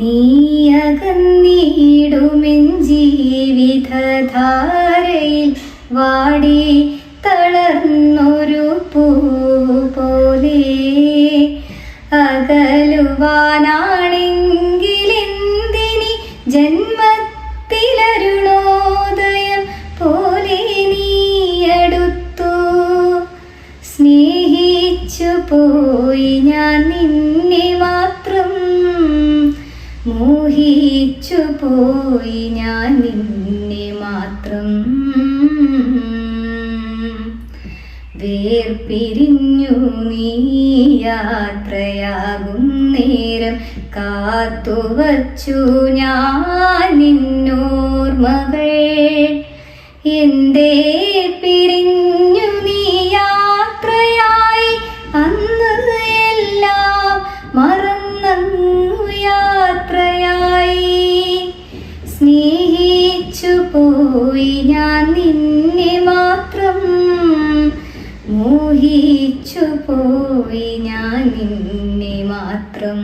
നീയകന്നിടുമെൻ ജീവിതധാരയിൽ വാടി തളർന്നൊരു പൂവ് പോലെ. അകലുവാനാണെങ്കിലെന്തിനി ജന്മത്തിലരുണോദയം പോലെ നീയടുത്തു. സ്നേഹിച്ചു പോയി ഞാൻ നിന്നെ മാത്രം, മോഹിച്ചു പോയി ഞാൻ നിന്നെ മാത്രം. വേർപിരിഞ്ഞു നീ യാത്രയാകും നേരം കാത്തുവച്ചു ഞാൻ നിന്നോർമകൾ. എന്തേ പിരിഞ്ഞു നീ യാത്രയായി, അന്ന് എല്ലാം മറന്നു യാത്രയായി. സ്നേഹിച്ചു പോയി ഞാൻ നിന്നെ മാത്രം, മോഹിച്ചു പോയി ഞാൻ നിന്നെ മാത്രം.